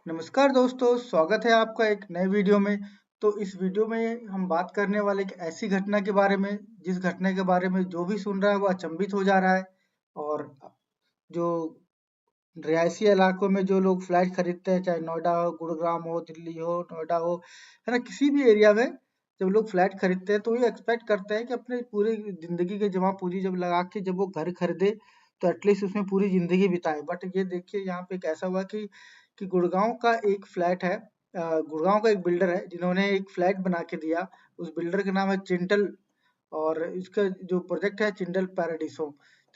नमस्कार दोस्तों, स्वागत है आपका एक नए वीडियो में। तो इस वीडियो में हम बात करने वाले एक ऐसी घटना के बारे में, जिस घटना के बारे में जो भी सुन रहा है वो अचंभित हो जा रहा है। और जो रिहायशी इलाकों में जो लोग फ्लैट खरीदते हैं, चाहे नोएडा हो, गुड़गांव हो, दिल्ली हो, नोएडा हो, है ना, किसी भी एरिया में जब लोग फ्लैट खरीदते हैं तो ये एक्सपेक्ट करते हैं कि अपने पूरी जिंदगी की जमा पूंजी जब लगा के जब वो घर खरीदे तो एटलीस्ट उसमें पूरी जिंदगी बिताए। बट ये देखिए यहाँ पे कैसा हुआ कि गुड़गांव का एक फ्लैट है। गुड़गांव का एक बिल्डर है जिन्होंने एक फ्लैट बना के दिया। उस बिल्डर का नाम है चिंटल, और इसका जो प्रोजेक्ट है चिंटल पैराडिसो।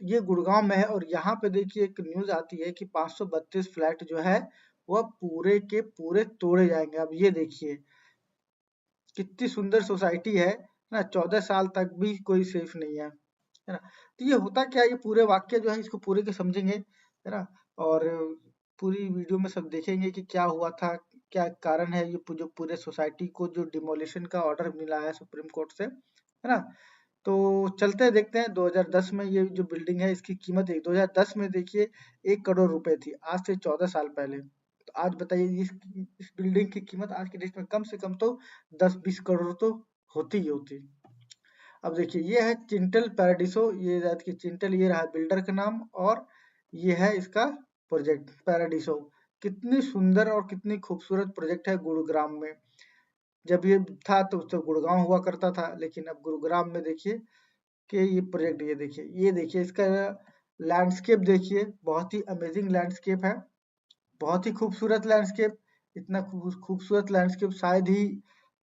तो ये गुड़गांव में है, और यहाँ पे देखिए एक न्यूज आती है कि 532 फ्लैट जो है वह पूरे के पूरे तोड़े जाएंगे। अब ये देखिए कितनी सुंदर सोसाइटी है ना, 14 साल तक भी कोई सेफ नहीं है ना। तो ये होता क्या है, ये पूरे वाक्य जो है इसको पूरे के समझेंगे, है ना। और पूरी वीडियो में सब देखेंगे कि क्या हुआ था, क्या कारण है, ये जो पूरे सोसाइटी को जो डिमोलिशन का ऑर्डर मिला है सुप्रीम कोर्ट से, है ना। तो चलते हैं, देखते हैं। 2010 में ये जो बिल्डिंग है इसकी कीमत 2010 में देखिए 1 करोड़ रुपए थी, आज से 14 साल पहले। तो आज बताइए इस बिल्डिंग की कीमत आज के डेट में कम से कम तो 10-20 करोड़ तो होती ही होती। अब देखिए ये है चिंटल पैराडिसो, ये कि चिंटल ये रहा बिल्डर का नाम, और ये है इसका प्रोजेक्ट पैराडिसो। कितनी सुंदर और कितनी खूबसूरत प्रोजेक्ट है गुरुग्राम में। जब ये था तो गुड़गांव हुआ करता था, लेकिन अब गुरुग्राम में देखिए कि ये प्रोजेक्ट, ये देखिए इसका लैंडस्केप देखिए, बहुत ही अमेजिंग लैंडस्केप है, बहुत ही खूबसूरत लैंडस्केप। इतना खूबसूरत लैंडस्केप शायद ही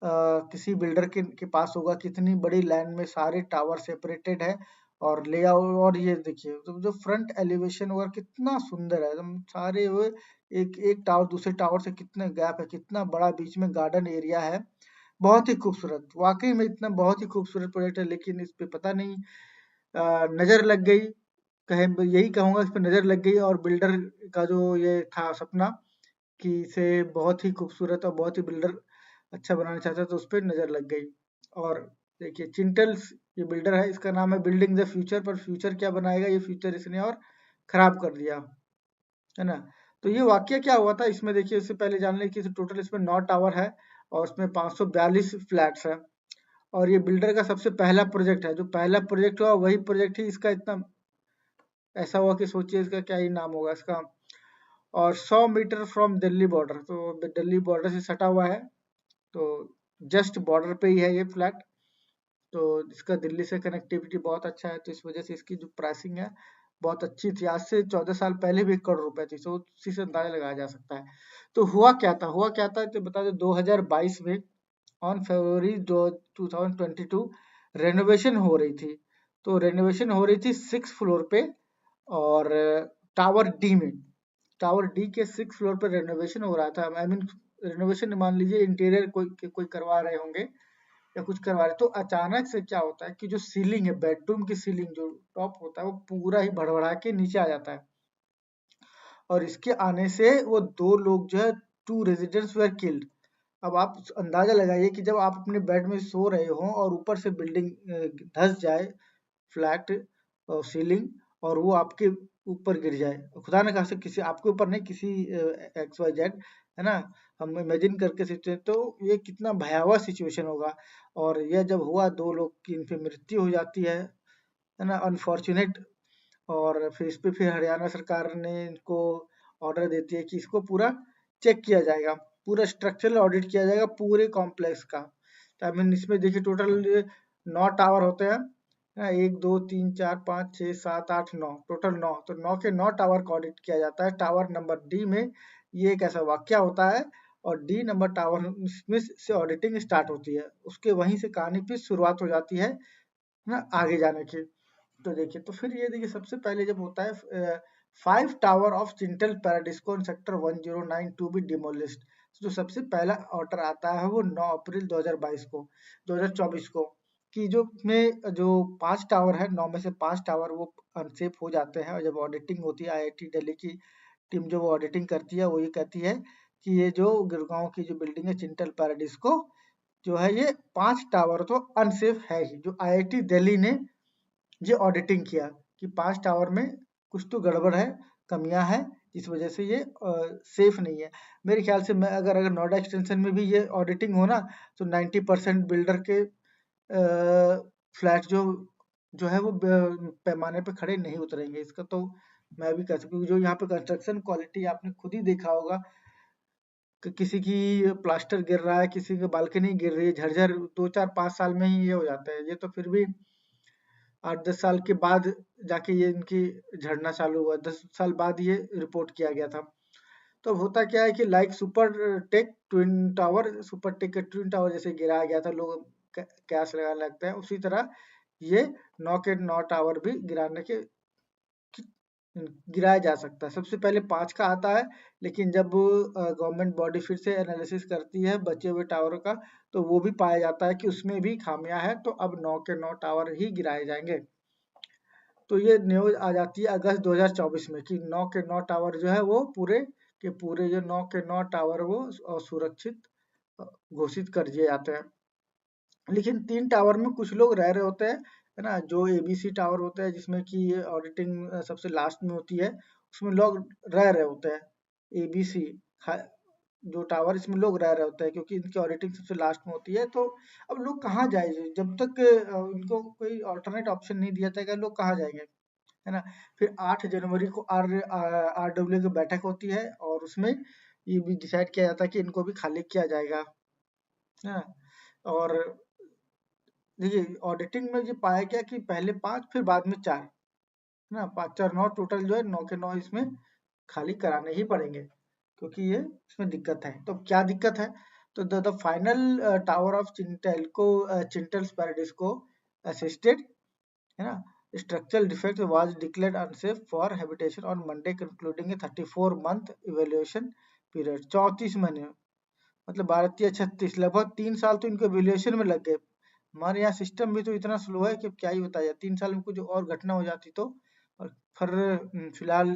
किसी बिल्डर के पास होगा। कितनी बड़ी लैंड में सारे टावर सेपरेटेड है, और लेआउट, और ये देखिए तो जो फ्रंट एलिवेशन वगैरह कितना सुंदर है एकदम, सारे वो एक एक टावर दूसरे टावर से कितने गैप है, कितना बड़ा बीच में गार्डन एरिया है। बहुत ही खूबसूरत, वाकई में इतना बहुत ही खूबसूरत प्रोजेक्ट है। लेकिन इस पे पता नहीं नजर लग गई, कहे यही कहूंगा, इस पे नजर लग गई, और बिल्डर का जो ये था सपना कि इसे बहुत ही खूबसूरत और बहुत ही बिल्डर अच्छा बनाना चाहता था, तो उस पर नजर लग गई। और देखिए चिंटल्स ये बिल्डर है, इसका नाम है बिल्डिंग द फ्यूचर, पर फ्यूचर क्या बनाएगा, ये फ्यूचर इसने और खराब कर दिया, है ना। तो ये वाकया क्या हुआ था इसमें देखिए, इससे पहले जान लें कि टोटल इसमें 9 टावर है, और उसमें 542 फ्लैट्स है। और ये बिल्डर का सबसे पहला प्रोजेक्ट है, जो पहला प्रोजेक्ट हुआ वही प्रोजेक्ट ही इसका इतना ऐसा हुआ कि सोचिए इसका क्या ही नाम होगा इसका। और 100 मीटर फ्रॉम दिल्ली बॉर्डर, तो दिल्ली बॉर्डर से सटा हुआ है, तो जस्ट बॉर्डर पे ही है ये फ्लैट। तो इसका दिल्ली से कनेक्टिविटी बहुत अच्छा है, तो इस वजह से इसकी जो प्राइसिंग है बहुत अच्छी थी। आज से 14 साल पहले भी 1 करोड़ रुपए थी, तो उसी से अंदाजा लगाया जा सकता है। तो हुआ क्या था तो बता दें, 2022 में ऑन फरवरी 2022 रेनोवेशन हो रही थी। तो रेनोवेशन हो रही थी 6 फ्लोर पे, और टावर डी में, टावर डी के 6 फ्लोर पे रेनोवेशन हो रहा था। आई मीन रेनोवेशन मान लीजिए इंटीरियर कोई करवा रहे होंगे या कुछ करवा रहे। तो अचानक से क्या होता है कि जो सीलिंग है, बेडरूम की सीलिंग जो टॉप होता है वो पूरा ही भड़बड़ा के नीचे आ जाता है। और इसके आने से वो दो लोग जो है, 2 रेजिडेंट्स वेर किल्ड। अब आप अंदाजा लगाइए कि जब आप अपने बेड में सो रहे हो और ऊपर से बिल्डिंग धस जाए, फ्लैट सीलिंग, और वो आपके ऊपर गिर जाए, खुदा न खास्ता किसी आपके ऊपर नहीं, किसी एक्स वाई जेड, है ना। हम इमेजिन करके सोचते हैं तो ये कितना भयावह सिचुएशन होगा। और यह जब हुआ, 2 लोग की इन पे मृत्यु हो जाती है ना, अनफॉर्चुनेट। और फिर इस पे फिर हरियाणा सरकार ने इनको ऑर्डर देती है कि इसको पूरा चेक किया जाएगा, पूरा स्ट्रक्चरल ऑडिट किया जाएगा पूरे कॉम्प्लेक्स का। तो आई मीन इसमें देखिए टोटल 9 टावर होते हैं, हाँ, 1 2 3 4 5 6 7 8 9, टोटल 9। तो 9 के 9 टावर का ऑडिट किया जाता है। टावर नंबर डी में ये एक ऐसा वाक्य होता है, और डी नंबर टावर में से ऑडिटिंग स्टार्ट होती है, उसके वहीं से कहानी फिर शुरुआत हो जाती है ना आगे जाने की। तो देखिए, तो फिर ये देखिए सबसे पहले जब होता है 5 tower of Chintels Paradiso in sector 1092 to be demolished. जो सबसे पहला ऑर्डर आता है वो 9 अप्रैल 2024 को, कि जो 5 टावर है, 9 में से 5 टावर वो अनसेफ हो जाते हैं। और जब ऑडिटिंग होती है, आईआईटी दिल्ली की टीम जो वो ऑडिटिंग करती है, वो ये कहती है कि ये जो गुड़गांव की जो बिल्डिंग है चिंटल पैराडिस्को जो है, ये 5 टावर तो अनसेफ है ही। जो आईआईटी दिल्ली ने ये ऑडिटिंग किया कि 5 टावर में कुछ तो गड़बड़ है, कमियां है, जिस वजह से ये सेफ नहीं है। मेरे ख्याल से मैं अगर नोएडा एक्सटेंशन में भी ये ऑडिटिंग हो ना, तो 90% बिल्डर के फ्लैट जो है वो पैमाने पे खड़े नहीं उतरेंगे। इसका तो मैं भी कह सकूँ, क्योंकि जो यहाँ पे कंस्ट्रक्शन क्वालिटी आपने खुद ही देखा होगा कि किसी की प्लास्टर गिर रहा है, किसी की बालकनी गिर रही है, झरझर 2 4 5 साल में ही ये हो जाता है। ये तो फिर भी 8 10 साल के बाद जाके ये इनकी झड़ना चालू हुआ, 10 साल बाद ये रिपोर्ट किया गया था। तो होता क्या है कि like Supertech twin tower, Supertech का ट्विन टावर जैसे गिराया गया था, लोग कैश लगाने लगते हैं, उसी तरह ये 9 के 9 टावर भी गिराया जा सकता है। सबसे पहले 5 का आता है, लेकिन जब गवर्नमेंट बॉडी फिर से एनालिसिस करती है बचे हुए टावरों का, तो वो भी पाया जाता है कि उसमें भी खामियां हैं, तो अब 9 के 9 टावर ही गिराए जाएंगे। तो ये न्यूज आ जाती है अगस्त 2024 में कि 9 के 9 टावर जो है वो पूरे के पूरे जो 9 के 9 टावर वो सुरक्षित घोषित कर दिए जाते हैं। लेकिन 3 टावर में कुछ लोग रह रहे होते हैं, है ना? जो एबीसी टावर होता है जिसमें कि ये ऑडिटिंग सबसे लास्ट में होती है, उसमें लोग रह रहे होते हैं। एबीसी जो टावर, इसमें लोग रह रहे होते हैं क्योंकि इनकी ऑडिटिंग सबसे लास्ट में होती है। तो अब लोग कहाँ जाए? जब तक इनको कोई ऑल्टरनेट ऑप्शन नहीं दिया जाएगा, लोग कहाँ जाएंगे, है ना? फिर 8 जनवरी को आरडब्ल्यू की बैठक होती है और उसमें ये भी डिसाइड किया जाता है कि इनको भी खाली किया जाएगा, है ना? और देखिए ऑडिटिंग में ये पाया गया कि पहले 5 फिर बाद में 4, है ना? 5 4 9 टोटल जो है 9 के 9 इसमें खाली कराने ही पड़ेंगे, क्योंकि ये इसमें दिक्कत है। तो क्या दिक्कत है? तो the final tower of Chintels paradise को असिस्टेड, है ना? Structural defect was declared unsafe for habitation on Monday concluding A 34 month evaluation period. 34 महीने, मतलब 12 36 लगभग 3 साल तो इनको इवैल्यूएशन में लग गए। हमारे यहाँ सिस्टम भी तो इतना स्लो है कि अब क्या ही बताया, 3 साल में कुछ और घटना हो जाती तो। और पर फिलहाल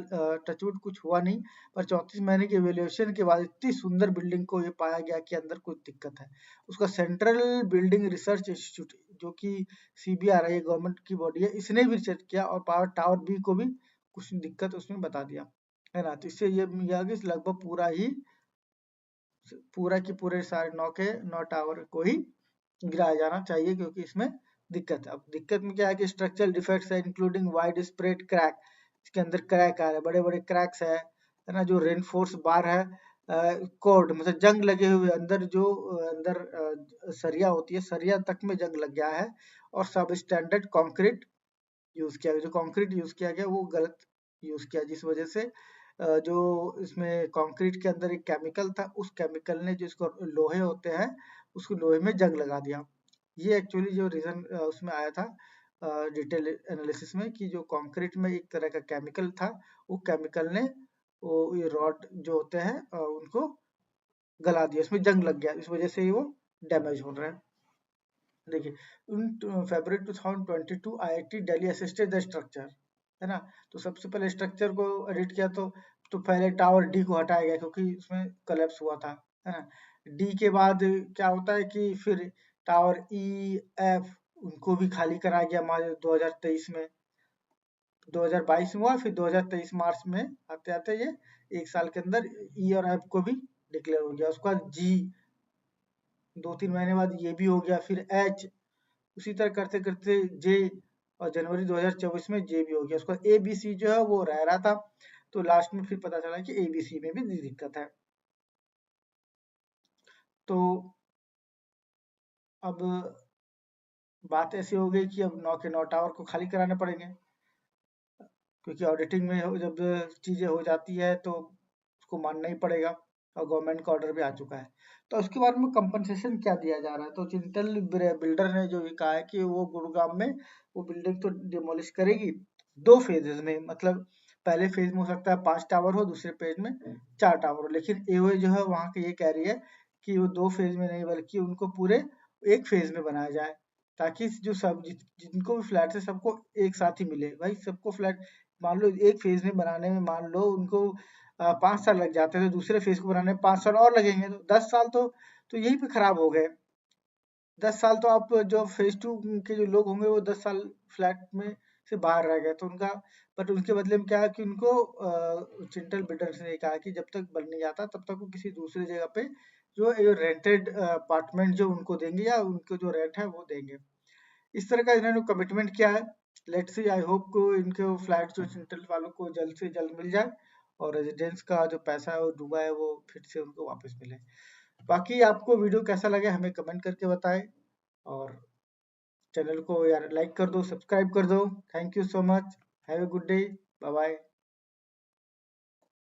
टचवुड कुछ हुआ नहीं, पर 34 महीने के इवैल्यूएशन के बाद इतनी सुंदर बिल्डिंग को ये पाया गया कि अंदर कुछ दिक्कत है। उसका सेंट्रल बिल्डिंग रिसर्च इंस्टीट्यूट, जो कि सीबीआर है, गवर्नमेंट की बॉडी है, इसने भी रिसर्च किया और पावर टावर बी को भी कुछ दिक्कत उसमें बता दिया, है ना? तो इससे ये मिल गया कि लगभग पूरा की पूरे सारे 9 के 9 टावर को ही गिराया जाना चाहिए, क्योंकि इसमें दिक्कत है। अब दिक्कत में क्या है कि स्ट्रक्चरल डिफेक्ट्स है इंक्लूडिंग वाइड स्प्रेड क्रैक, इसके अंदर क्रैक आ रहे हैं, बड़े बड़े क्रैक्स है ना? जो रेनफोर्स बार है, कोड मतलब जंग लगे हुए अंदर, जो सरिया होती है, सरिया तक में जंग लग गया है। और सब स्टैंडर्ड कंक्रीट यूज किया गया, जो कंक्रीट यूज किया गया वो गलत यूज किया, जिस वजह से जो इसमें कंक्रीट के अंदर एक केमिकल था, उस केमिकल ने जिसको लोहे होते हैं, उसको लोहे में जंग लगा दिया। ये एक्चुअली जो रीजन उसमें आया था डिटेल एनालिसिस में, कि जो कंक्रीट में एक तरह का केमिकल था, वो केमिकल ने वो ये रॉड जो होते हैं उनको गला दिया, उसमें जंग लग गया, इस वजह से ही वो डैमेज हो रहा है। देखिए, फरवरी 2022 IIT Delhi assisted the structure, है ना? तो सबसे पहले स्ट्रक्चर को एडिट किया, तो पहले टावर डी को हटाया गया क्योंकि उसमें कोलैप्स हुआ था, है ना? डी के बाद क्या होता है कि फिर टावर ई एफ उनको भी खाली कराया गया मार्च 2023 में, 2022 में हुआ, फिर 2023 मार्च में आते आते ये एक साल के अंदर ई और एफ को भी डिक्लेयर हो गया। उसके बाद जी 2 3 महीने बाद ये भी हो गया, फिर एच, उसी तरह करते करते जे, और जनवरी 2024 में जे भी हो गया। उसका ए बी सी जो है वो रह रहा था, तो लास्ट में फिर पता चला कि ए बी सी में भी दिक्कत है। तो अब बात ऐसी हो गई कि अब 9 के 9 टावर को खाली कराने पड़ेंगे, क्योंकि ऑडिटिंग में जब चीजें हो जाती है तो उसको मानना ही पड़ेगा, और गवर्नमेंट का ऑर्डर भी आ चुका है। तो उसके बारे में कंपनसेशन क्या दिया जा रहा है? तो चिंतल बिल्डर ने जो ये कहा है कि वो गुरुग्राम में वो बिल्डिंग तो डिमोलिश करेगी 2 फेजेस में, मतलब पहले फेज में हो सकता है 5 टावर हो, दूसरे फेज में 4 टावर हो, लेकिन एओए जो है वहां की ये कह रही है कि वो 2 फेज में नहीं, बल्कि उनको पूरे एक फेज में बनाया जाए, ताकि जो जिनको भी फ्लैट है सबको एक साथ ही मिले। भाई सबको फ्लैट, मान लो एक फेज में बनाने में मान लो उनको 5 साल लग जाते हैं, तो दूसरे फेज को बनाने में 5 साल और लगेंगे, तो 10 साल तो यहीं पे खराब हो गए। 10 साल तो आप जो फेज 2 के जो लोग होंगे वो 10 साल फ्लैट में से बाहर रह गए, तो उनका बट उनके बदले में क्या है कि उनको चिंटल बिल्डर्स ने कहा कि जब तक बन नहीं जाता तब तक वो किसी दूसरी जगह पे जो रेंटेड अपार्टमेंट जो उनको देंगे या उनको जो रेंट है वो देंगे। इस तरह का इन्होंने कमिटमेंट किया है। लेट्स सी, आई होप को इनके फ्लैट जो चिंटल वालों को जल्द से जल्द मिल जाए और रेजिडेंस का जो पैसा है वो डूबा है वो फिर से उनको वापस मिले। बाकी आपको वीडियो कैसा लगा हमें कमेंट करके बताएं और चैनल को यार लाइक कर दो, सब्सक्राइब कर दो। Thank you so much. Have a good day. Bye bye.